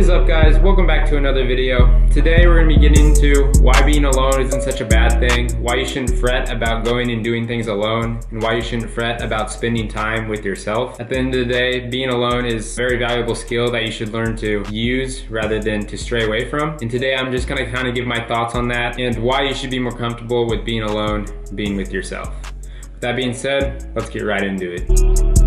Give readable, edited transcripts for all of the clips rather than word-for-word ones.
is up, guys? Welcome back to another video. Today we're going to be getting into why being alone isn't such a bad thing, why you shouldn't fret about going and doing things alone, and why you shouldn't fret about spending time with yourself. At the end of the day, being alone is a very valuable skill that you should learn to use rather than to stray away from. And today I'm just going to kind of give my thoughts on that and why you should be more comfortable with being alone, being with yourself. With that being said, let's get right into it.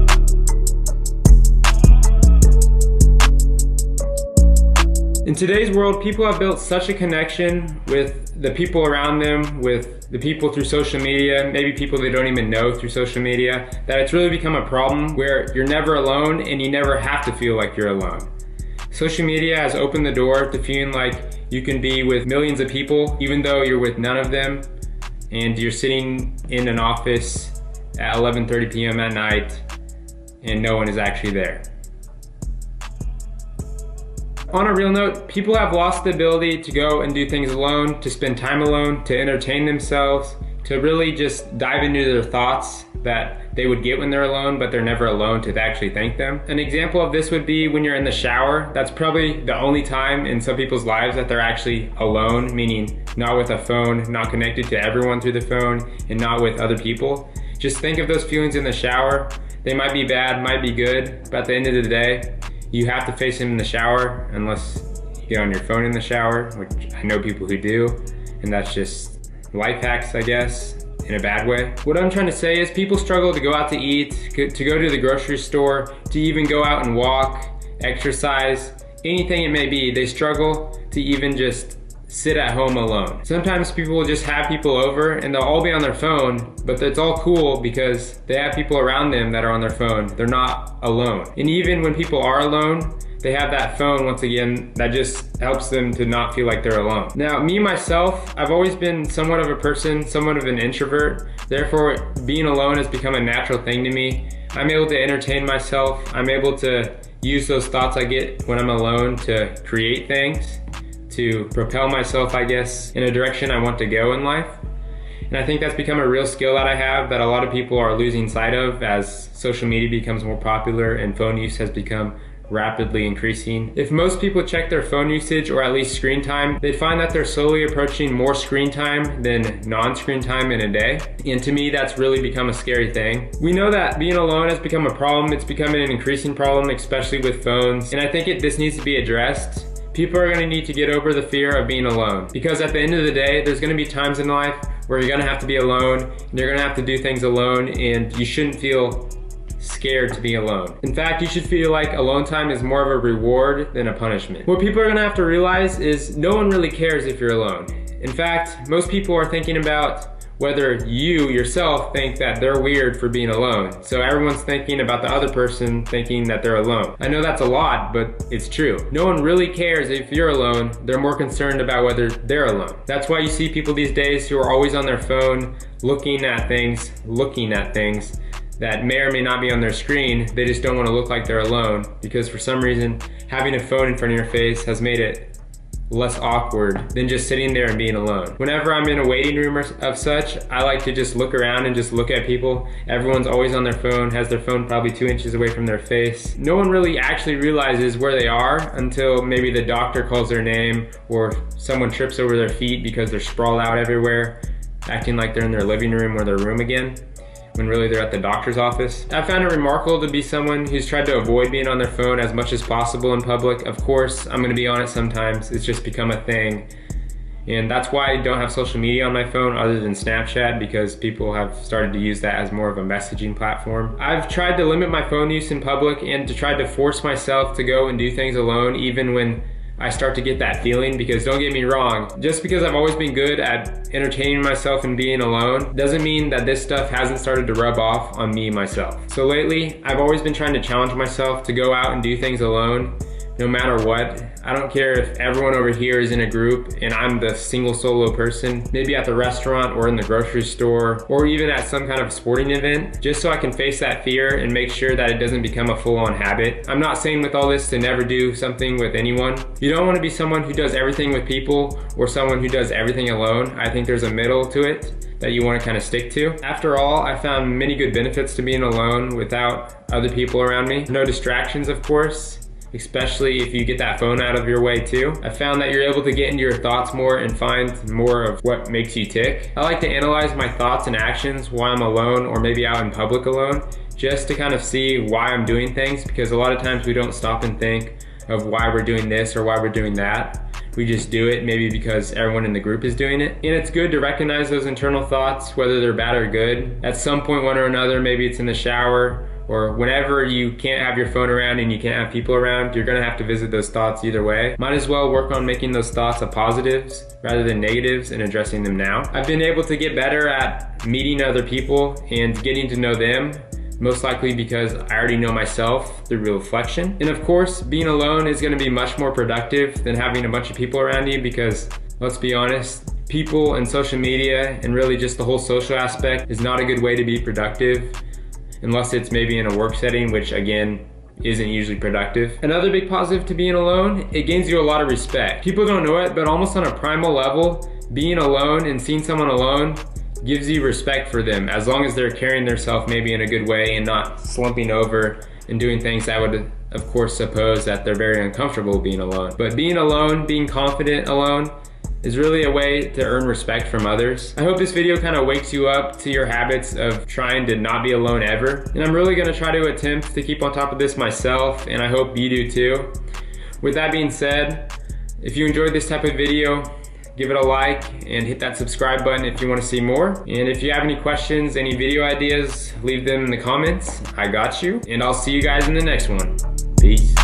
In today's world, people have built such a connection with the people around them, with the people through social media, maybe people they don't even know through social media, that it's really become a problem where you're never alone and you never have to feel like you're alone. Social media has opened the door to feeling like you can be with millions of people, even though you're with none of them, and you're sitting in an office at 11:30 p.m. at night and no one is actually there. On a real note, people have lost the ability to go and do things alone, to spend time alone, to entertain themselves, to really just dive into their thoughts that they would get when they're alone, but they're never alone to actually thank them. An example of this would be when you're in the shower. That's probably the only time in some people's lives that they're actually alone, meaning not with a phone, not connected to everyone through the phone, and not with other people. Just think of those feelings in the shower. They might be bad, might be good, but at the end of the day, you have to face him in the shower unless you get on your phone in the shower, which I know people who do, and that's just life hacks, I guess, in a bad way. What I'm trying to say is people struggle to go out to eat, to go to the grocery store, to even go out and walk, exercise, anything it may be. They struggle to even just sit at home alone. Sometimes people will just have people over and they'll all be on their phone, but it's all cool because they have people around them that are on their phone. They're not alone. And even when people are alone, they have that phone, once again, that just helps them to not feel like they're alone. Now, me, myself, I've always been somewhat of a person, somewhat of an introvert. Therefore, being alone has become a natural thing to me. I'm able to entertain myself. I'm able to use those thoughts I get when I'm alone to create things, to propel myself, I guess, in a direction I want to go in life. And I think that's become a real skill that I have that a lot of people are losing sight of as social media becomes more popular and phone use has become rapidly increasing. If most people check their phone usage or at least screen time, they'd find that they're slowly approaching more screen time than non-screen time in a day. And to me, that's really become a scary thing. We know that being alone has become a problem. It's becoming an increasing problem, especially with phones. And I think this needs to be addressed. People are going to need to get over the fear of being alone, because at the end of the day, there's going to be times in life where you're going to have to be alone, and you're going to have to do things alone, and you shouldn't feel scared to be alone. In fact, you should feel like alone time is more of a reward than a punishment. What people are going to have to realize is no one really cares if you're alone. In fact, most people are thinking about whether you yourself think that they're weird for being alone. So everyone's thinking about the other person thinking that they're alone. I know that's a lot, but it's true. No one really cares if you're alone. They're more concerned about whether they're alone. That's why you see people these days who are always on their phone, looking at things that may or may not be on their screen. They just don't want to look like they're alone, because for some reason, having a phone in front of your face has made it less awkward than just sitting there and being alone. Whenever I'm in a waiting room of such, I like to just look around and just look at people. Everyone's always on their phone, has their phone probably 2 inches away from their face. No one really actually realizes where they are until maybe the doctor calls their name or someone trips over their feet because they're sprawled out everywhere, acting like they're in their living room or their room again, when really they're at the doctor's office. I found it remarkable to be someone who's tried to avoid being on their phone as much as possible in public. Of course, I'm gonna be on it sometimes. It's just become a thing. And that's why I don't have social media on my phone other than Snapchat, because people have started to use that as more of a messaging platform. I've tried to limit my phone use in public and to try to force myself to go and do things alone, even when I start to get that feeling, because don't get me wrong, just because I've always been good at entertaining myself and being alone doesn't mean that this stuff hasn't started to rub off on me myself. So lately, I've always been trying to challenge myself to go out and do things alone, no matter what. I don't care if everyone over here is in a group and I'm the single solo person, maybe at the restaurant or in the grocery store, or even at some kind of sporting event, just so I can face that fear and make sure that it doesn't become a full-on habit. I'm not saying with all this to never do something with anyone. You don't want to be someone who does everything with people or someone who does everything alone. I think there's a middle to it that you want to kind of stick to. After all, I found many good benefits to being alone without other people around me. No distractions, of course. especially if you get that phone out of your way too. I found that you're able to get into your thoughts more and find more of what makes you tick. I like to analyze my thoughts and actions while I'm alone or maybe out in public alone, just to kind of see why I'm doing things, because a lot of times we don't stop and think of why we're doing this or why we're doing that. We just do it maybe because everyone in the group is doing it. And it's good to recognize those internal thoughts, whether they're bad or good. At some point, one or another, maybe it's in the shower or whenever you can't have your phone around and you can't have people around, you're gonna have to visit those thoughts either way. Might as well work on making those thoughts a positives rather than negatives and addressing them now. I've been able to get better at meeting other people and getting to know them, most likely because I already know myself through reflection. And of course, being alone is gonna be much more productive than having a bunch of people around you, because let's be honest, people and social media and really just the whole social aspect is not a good way to be productive, unless it's maybe in a work setting, which again, isn't usually productive. Another big positive to being alone, it gains you a lot of respect. People don't know it, but almost on a primal level, being alone and seeing someone alone gives you respect for them, as long as they're carrying themselves maybe in a good way and not slumping over and doing things that would of course suppose that they're very uncomfortable being alone. But being alone, being confident alone, is really a way to earn respect from others. I hope this video kind of wakes you up to your habits of trying to not be alone ever. And I'm really gonna try to attempt to keep on top of this myself, and I hope you do too. With that being said, if you enjoyed this type of video, give it a like and hit that subscribe button if you want to see more. And if you have any questions, any video ideas, leave them in the comments. I got you. And I'll see you guys in the next one. Peace.